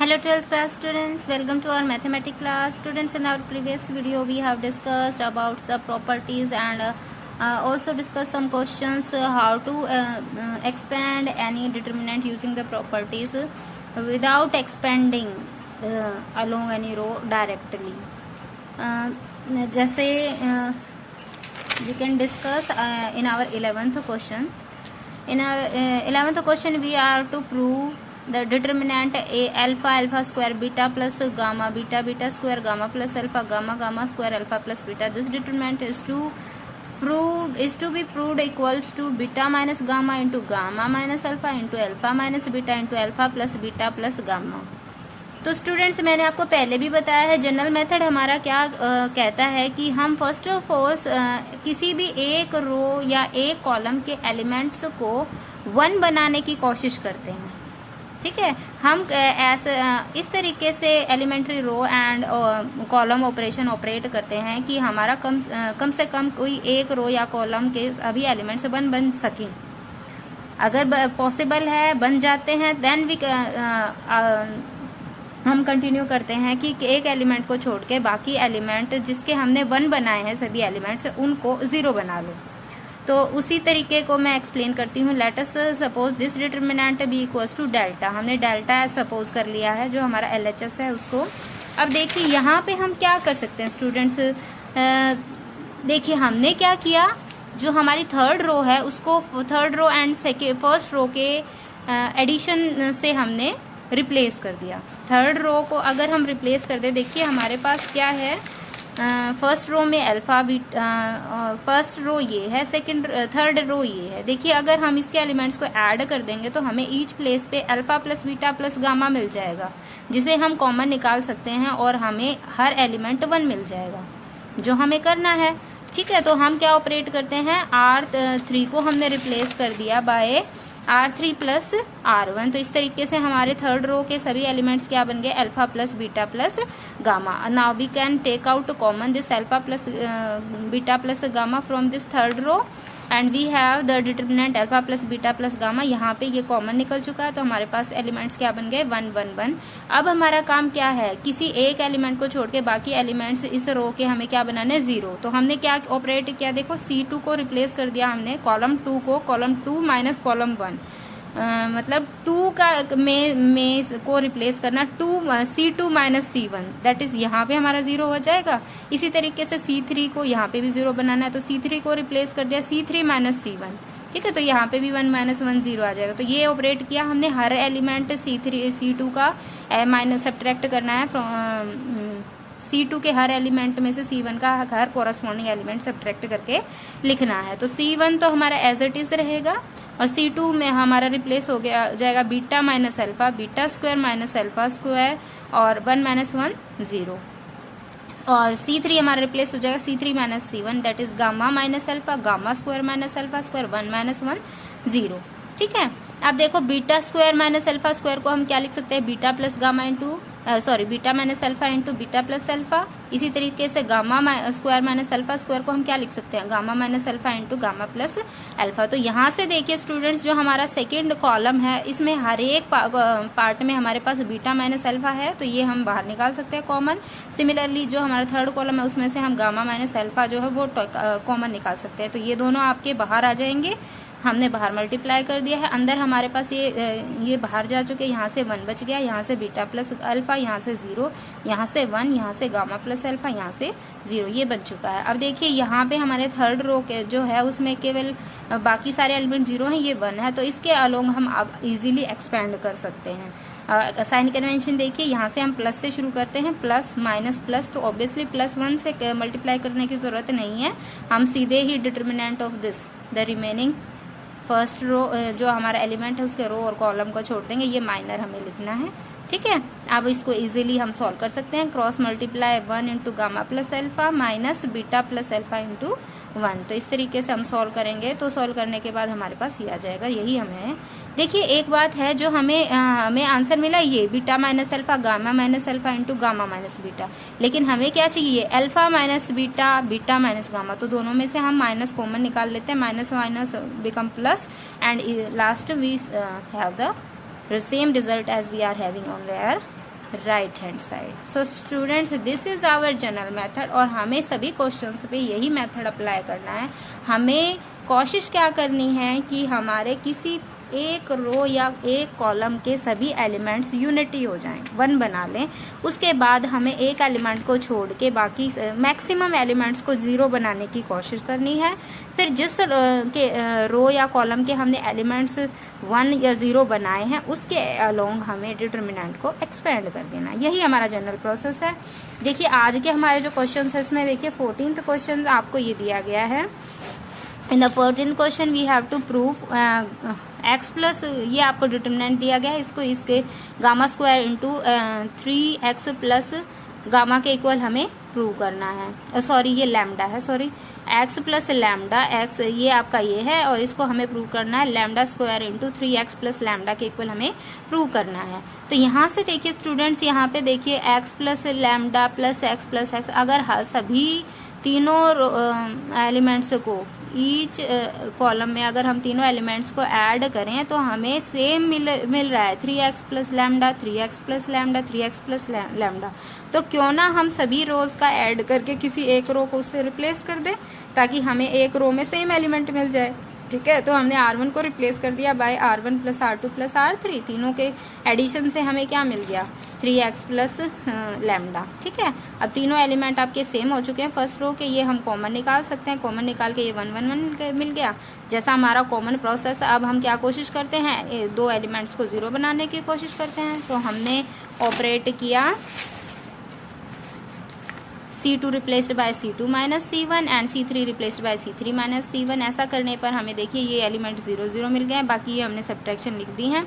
Hello 12th class students, welcome to our mathematics class. Students, in our previous video we have discussed about the properties and also discussed some questions how to expand any determinant using the properties without expanding along any row directly. जैसे we can discuss in our 11th question. In our 11th question we are to prove the determinant a alpha square beta plus beta square gamma plus alpha gamma square alpha plus beta. This determinant is to be proved equals to beta minus gamma into gamma minus alpha into alpha minus beta into alpha plus beta plus gamma. तो students, मैंने आपको पहले भी बताया है general method हमारा क्या कहता है कि हम फर्स्ट ऑफ ऑल किसी भी एक रो या एक कॉलम के एलिमेंट्स को 1 बनाने की कोशिश करते हैं. ठीक है, हम इस तरीके से elementary row and column operation operate करते हैं कि हमारा कम से कम कोई एक रो या कॉलम के सभी एलिमेंट्स बन सकें. अगर पॉसिबल है बन जाते हैं देन वी हम कंटिन्यू करते हैं कि एक एलिमेंट को छोड़ के बाकी एलिमेंट जिसके हमने 1 बनाए हैं सभी एलिमेंट्स उनको 0 बना लो. तो उसी तरीके को मैं एक्सप्लेन करती हूँ. Let us suppose this determinant be equals to delta. हमने डेल्टा सपोज कर लिया है जो हमारा LHS है उसको. अब देखिए यहाँ पे हम क्या कर सकते हैं स्टूडेंट्स. देखिए हमने क्या किया, जो हमारी थर्ड रो है उसको third row and first row के एडिशन से हमने रिप्लेस कर दिया. थर्ड रो को अगर हम रिप्लेस कर दे, देखिए हमारे पास क्या है, फर्स्ट रो में अल्फा बीटा, फर्स्ट रो ये है, थर्ड रो ये है. देखिए अगर हम इसके एलिमेंट्स को ऐड कर देंगे तो हमें ईच प्लेस पे alpha plus beta plus gamma मिल जाएगा जिसे हम कॉमन निकाल सकते हैं और हमें हर एलिमेंट 1 मिल जाएगा जो हमें करना है. ठीक है, तो हम क्या ऑपरेट करते हैं, R3 को हमने रिप्लेस कर दिया बाय R3 प्लस R1. तो इस तरीके से हमारे थर्ड रो के सभी एलिमेंट्स क्या बन गए, alpha plus beta plus gamma. Now we can take out common this alpha plus beta plus gamma from this third row and we have the determinant alpha plus beta plus gamma. यहाँ पे ये common निकल चुका है तो हमारे पास elements क्या बन गए, 1 1 1. अब हमारा काम क्या है, किसी एक एलिमेंट को छोड़ के बाकी एलिमेंट्स इस रो के हमें क्या बनाने, 0. तो हमने क्या ऑपरेट किया, देखो C2 को रिप्लेस कर दिया हमने कॉलम 2 को कॉलम 2 माइनस कॉलम 1. मतलब 2 का में को रिप्लेस करना C2 minus C1, that is यहाँ पे हमारा 0 हो जाएगा. इसी तरीके से C3 को यहाँ पे भी 0 बनाना है तो C3 को रिप्लेस कर दिया C3 माइनस C1. ठीक है, तो यहाँ पे भी 1 माइनस 1 0 आ जाएगा. तो ये ऑपरेट किया हमने. हर एलिमेंट C2 का माइनस सब्ट्रैक्ट करना है C2 के हर एलिमेंट में से C1 का हर कोरस्पॉन्डिंग एलिमेंट सब्ट्रैक्ट करके लिखना है. तो C1 तो हमारा एज इट इज रहेगा और C2 में हमारा रिप्लेस हो गया जाएगा beta minus alpha, beta square minus alpha square और 1 माइनस 1 0. और C3 हमारा रिप्लेस हो जाएगा C3 minus C1, that is gamma minus alpha, gamma square minus alpha square 1 minus 1 0. ठीक है, अब देखो beta square minus alpha square को हम क्या लिख सकते हैं, beta plus gamma into beta minus alpha into beta plus alpha. इसी तरीके से gamma square minus alpha square को हम क्या लिख सकते हैं, gamma minus alpha into gamma plus alpha. तो यहाँ से देखिए स्टूडेंट्स, जो हमारा सेकेंड कॉलम है इसमें हर एक पार्ट में हमारे पास बीटा माइनस अल्फा है तो ये हम बाहर निकाल सकते हैं कॉमन. सिमिलरली जो हमारा थर्ड कॉलम है उसमें से हम गामा माइनस अल्फा जो है वो कॉमन निकाल सकते हैं. तो ये दोनों आपके बाहर आ जाएंगे. हमने बाहर मल्टीप्लाई कर दिया है. अंदर हमारे पास ये बाहर जा चुके, यहाँ से 1 बच गया, यहाँ से बीटा प्लस अल्फा, यहाँ से 0, यहाँ से 1, यहाँ से गामा प्लस अल्फा, यहाँ से 0, ये बन चुका है. अब देखिए यहाँ पे हमारे थर्ड रो के जो है उसमें केवल बाकी सारे एलिमेंट 0 हैं, ये 1 है. तो इसके अलोंग हम अब इजीली एक्सपेंड कर सकते हैं. साइन कन्वेंशन देखिए, यहाँ से हम प्लस से शुरू करते हैं, प्लस माइनस प्लस, तो ऑब्वियसली प्लस 1 से मल्टीप्लाई करने की जरूरत नहीं है. हम सीधे ही determinant of this the remaining first row जो हमारा एलिमेंट है उसके रो और कॉलम को छोड़ देंगे. ये माइनर हमें लिखना है. ठीक है, अब इसको इजीली हम सॉल्व कर सकते हैं. Cross multiply 1 into gamma plus alpha minus beta plus alpha into 1. तो इस तरीके से हम सॉल्व करेंगे. तो सॉल्व करने के बाद हमारे पास ये आ जाएगा. यही हमें देखिए एक बात है जो हमें आंसर मिला, ये beta minus alpha gamma minus alpha into gamma minus beta. लेकिन हमें क्या चाहिए, alpha minus beta, beta minus gamma. तो दोनों में से हम माइनस कॉमन निकाल लेते हैं. Minus minus become plus and last we have the same result as we are having on our right hand side. So students, this is our general method और हमें सभी क्वेश्चंस पे यही मेथड अप्लाई करना है। हमें कोशिश क्या करनी है कि हमारे किसी एक रो या एक कॉलम के सभी एलिमेंट्स यूनिटी हो जाएं, 1 बना लें। उसके बाद हमें एक एलिमेंट को छोड़ के बाकी मैक्सिमम एलिमेंट्स को 0 बनाने की कोशिश करनी है। फिर जिस रो या कॉलम के हमने एलिमेंट्स 1 या 0 बनाए हैं उसके अलोंग हमें डिटर्मिनेंट को एक्सपेंड कर देना। यही हमारा जनरल प्रोसेस है। देखिए आज के हमारे जो क्वेश्चन है इसमें देखिए 14th क्वेश्चन आपको ये दिया गया है। In the 14th question we have to prove x plus, ये आपको डिटर्मिनेंट दिया गया है, इसको इसके gamma square into 3x plus gamma के इक्वल हमें प्रूव करना है। सॉरी ये लैम्डा है, sorry x plus lambda x ये आपका ये है और इसको हमें प्रूव करना है lambda square into 3x plus lambda के इक्वल हमें प्रूव करना है। तो यहाँ से देखिए स्टूडेंट्स, यहाँ पे देखिए x plus lambda plus x अगर सभी तीनों एलिमेंट्स को ईच कॉलम में अगर हम तीनों एलिमेंट्स को ऐड करें तो हमें सेम मिल रहा है 3x plus lambda 3x plus lambda 3x plus lambda. तो क्यों ना हम सभी रोज का ऐड करके किसी एक रो को उससे रिप्लेस कर दें ताकि हमें एक रो में सेम एलिमेंट मिल जाए। ठीक है, तो हमने R1 को रिप्लेस कर दिया bye R1 plus R2 plus R3। तीनों के एडिशन से हमें क्या मिल गया 3x प्लस लैम्डा। ठीक है, अब तीनों एलिमेंट आपके सेम हो चुके हैं फर्स्ट रो के, ये हम कॉमन निकाल सकते हैं। कॉमन निकाल के ये 1 1 1 मिल गया जैसा हमारा कॉमन प्रोसेस। अब हम क्या कोशिश करते हैं, 2 एलिमेंट्स को 0 बनाने की कोशिश करते हैं। तो हमने ऑपरेट किया C2 replaced by C2 minus C1 and C3 replaced by C3 minus C1। ऐसा करने पर हमें देखिए ये एलिमेंट 0 0 मिल गए हैं, बाकी ये हमने सब्ट्रैक्शन लिख दी है।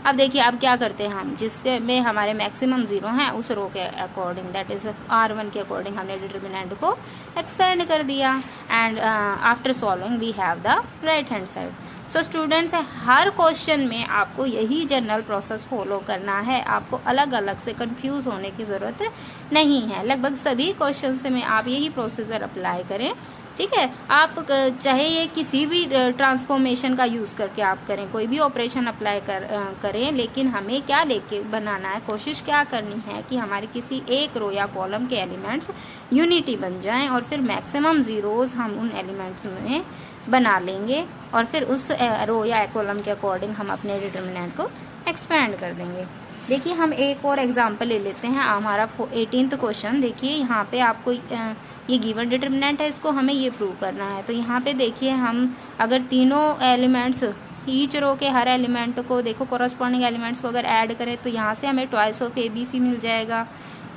अब देखिए अब क्या करते हैं हम, जिसमें हमारे मैक्सिमम 0 हैं उस रो के अकॉर्डिंग दैट इज R1 के अकॉर्डिंग हमने डिटर्मिनेंट को एक्सपेंड कर दिया and after solving we have the right hand side. So students, हर क्वेश्चन में आपको यही जनरल प्रोसेस फॉलो करना है, आपको अलग अलग से कंफ्यूज होने की जरूरत नहीं है। लगभग सभी क्वेश्चन में आप यही प्रोसीजर अप्लाई करें। ठीक है, आप चाहे ये किसी भी ट्रांसफॉर्मेशन का यूज करके आप करें, कोई भी ऑपरेशन अप्लाई करें, लेकिन हमें क्या लेके बनाना है, कोशिश क्या करनी है कि हमारे किसी एक रो या कॉलम के एलिमेंट्स यूनिटी बन जाएं और फिर मैक्सिमम जीरोज हम उन एलिमेंट्स में बना लेंगे और फिर उस रो या कॉलम के अकॉर्डिंग हम अपने डिटर्मिनेंट को एक्सपेंड कर देंगे। देखिए हम एक और एग्जांपल ले लेते हैं। हमारा 18th क्वेश्चन देखिए, यहाँ पे आपको ये गिवन डिटर्मिनेंट है, इसको हमें ये प्रूव करना है। तो यहाँ पे देखिए हम अगर तीनों एलिमेंट्स ईच रो के हर एलिमेंट को देखो कोरस्पॉन्डिंग एलिमेंट्स को अगर ऐड करें तो यहाँ से हमें ट्वाइस ऑफ ABC मिल जाएगा,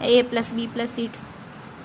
A plus B plus C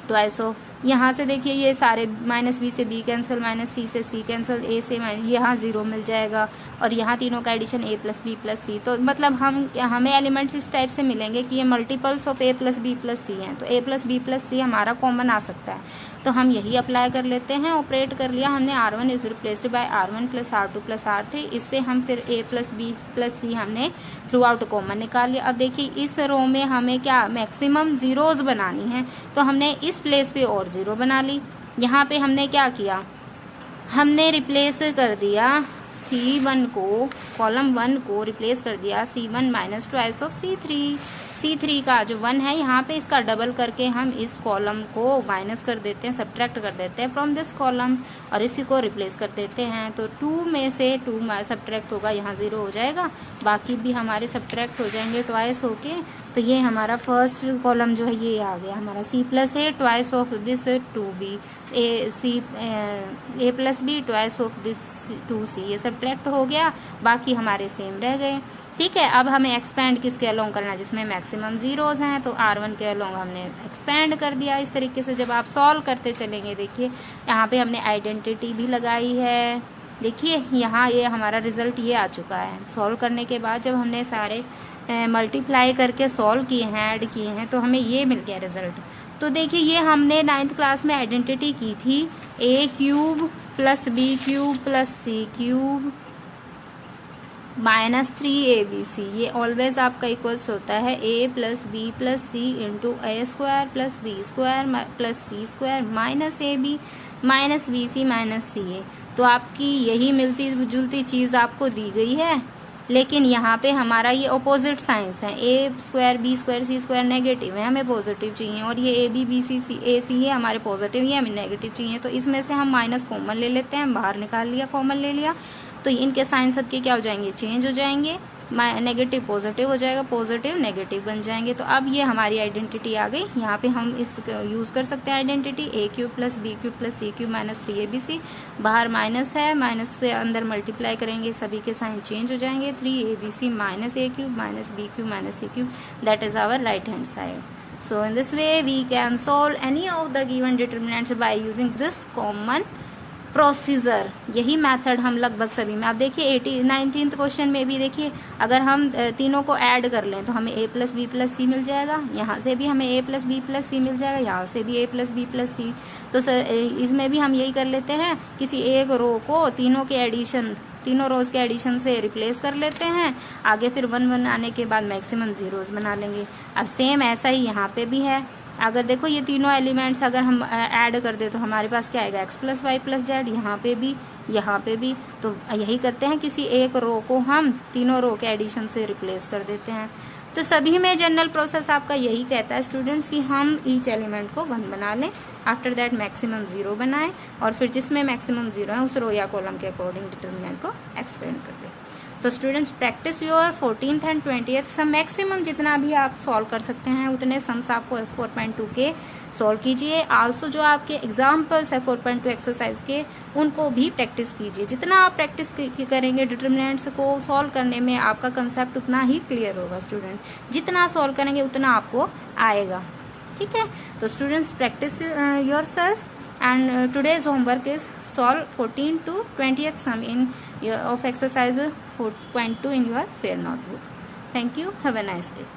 twice of. यहाँ से देखिए ये सारे माइनस B से B कैंसिल, माइनस C से C कैंसिल, A से यहाँ 0 मिल जाएगा और यहाँ तीनों का addition A plus B plus C। तो मतलब हमें एलिमेंट्स इस टाइप से मिलेंगे कि ये multiples of A plus B plus C हैं। तो A plus B plus C हमारा कॉमन आ सकता है, तो हम यही अप्लाई कर लेते हैं। ऑपरेट कर लिया हमने, R1 is replaced by R1 plus R2 plus R3। इससे हम फिर A plus B plus C हमने थ्रू आउट कॉमन निकाल लिया। अब देखिए इस रो में हमें क्या मैक्सिमम जीरोज बनानी है, तो हमने इस प्लेस पे और 0 बना ली। यहाँ पे हमने क्या किया, हमने रिप्लेस कर दिया C1 को, कॉलम 1 को रिप्लेस कर दिया C1 minus twice of C3 का जो 1 है यहाँ पे इसका डबल करके हम इस कॉलम को माइनस कर देते हैं, सब्ट्रैक्ट कर देते हैं फ्रॉम दिस कॉलम और इसी को रिप्लेस कर देते हैं। तो 2 में से 2 सब्ट्रैक्ट होगा, यहाँ 0 हो जाएगा, बाकी भी हमारे सब्ट्रैक्ट हो जाएंगे ट्वाइस होके। तो ये हमारा फर्स्ट कॉलम जो है ये आ गया हमारा C plus A twice of this 2B, A plus B twice of this 2C। ये सब्ट्रैक्ट हो गया, बाकी हमारे सेम रह गए। ठीक है, अब हमें एक्सपेंड किसके अलोंग करना है, जिसमें मैक्सिमम जीरोज हैं, तो R1 के अलोंग हमने एक्सपेंड कर दिया। इस तरीके से जब आप सॉल्व करते चलेंगे, देखिए यहाँ पे हमने आइडेंटिटी भी लगाई है। देखिए यहाँ ये हमारा रिजल्ट ये आ चुका है। सॉल्व करने के बाद जब हमने सारे मल्टीप्लाई करके सॉल्व किए हैं, ऐड किए हैं, तो हमें ये मिल गया रिजल्ट। तो देखिए ये हमने 9th क्लास में आइडेंटिटी की थी, A cube plus B cube plus C cube minus 3ABC। ये ऑलवेज आपका इक्वल्स होता है A plus B plus C into A square plus B square plus C square minus AB minus BC minus CA। तो आपकी यही मिलती जुलती चीज़ आपको दी गई है। लेकिन यहाँ पे हमारा ये ऑपोजिट साइंस है, ए स्क्वायर बी स्क्वायर सी स्क्वायर नेगेटिव है, हमें पॉजिटिव चाहिए, और ये ए बी बी सी सी ए सी है हमारे पॉजिटिव, ये हमें नेगेटिव चाहिए। तो इसमें से हम माइनस कॉमन ले लेते हैं, बाहर निकाल लिया, कॉमन ले लिया, तो इनके साइन सबके क्या हो जाएंगे, चेंज हो जाएंगे, नेगेटिव पॉजिटिव हो जाएगा, पॉजिटिव नेगेटिव बन जाएंगे। तो अब ये हमारी आइडेंटिटी आ गई। यहाँ पे हम इस यूज कर सकते हैं identity, a cube plus b cube plus c cube minus 3abc, बाहर माइनस है, माइनस से अंदर मल्टीप्लाई करेंगे, सभी के साइन चेंज हो जाएंगे, 3abc minus a cube minus b cube minus c cube, that is our right hand side. So in this way we can solve any of the given determinants by using this common procedure. यही method हम लगभग सभी में, आप देखिए 19th question में भी देखिए, अगर हम तीनों को ऐड कर लें तो हमें a प्लस बी प्लस सी मिल जाएगा, यहाँ से भी हमें a प्लस बी प्लस सी मिल जाएगा, यहाँ से भी a प्लस बी प्लस सी। तो इसमें भी हम यही कर लेते हैं, किसी एक रो को तीनों रोज के एडिशन से रिप्लेस कर लेते हैं, आगे फिर 1 बनाने के बाद मैक्सिमम जीरोज बना लेंगे। अब सेम ऐसा ही यहाँ पे भी है, अगर देखो ये तीनों एलिमेंट्स अगर हम ऐड कर दे तो हमारे पास क्या आएगा, x plus y plus z, यहाँ पे भी। तो यही करते हैं, किसी एक रो को हम तीनों रो के एडिशन से रिप्लेस कर देते हैं। तो सभी में जनरल प्रोसेस आपका यही कहता है स्टूडेंट्स कि हम ईच एलिमेंट को 1 बना लें, आफ्टर दैट मैक्सिमम 0 बनाएं, और फिर जिसमें मैक्सिमम 0 है उस रो या कॉलम के अकॉर्डिंग डिटरमिनेंट को एक्सपेंड कर दें। तो students practice your 14th and 20th sum, maximum जितना भी आप सॉल्व कर सकते हैं उतने सम्स आपको 4.2 के सॉल्व कीजिए। आल्सो जो आपके एग्जाम्पल्स है 4.2 एक्सरसाइज के, उनको भी प्रैक्टिस कीजिए। जितना आप प्रैक्टिस करेंगे डिटरमिनेंट्स को सॉल्व करने में, आपका कंसेप्ट उतना ही क्लियर होगा। स्टूडेंट जितना सॉल्व करेंगे उतना आपको आएगा, ठीक है। तो students practice your self, and today's homework is solve 14 to 20th sum of exercise 4.2 in your fair notebook. Thank you. Have a nice day.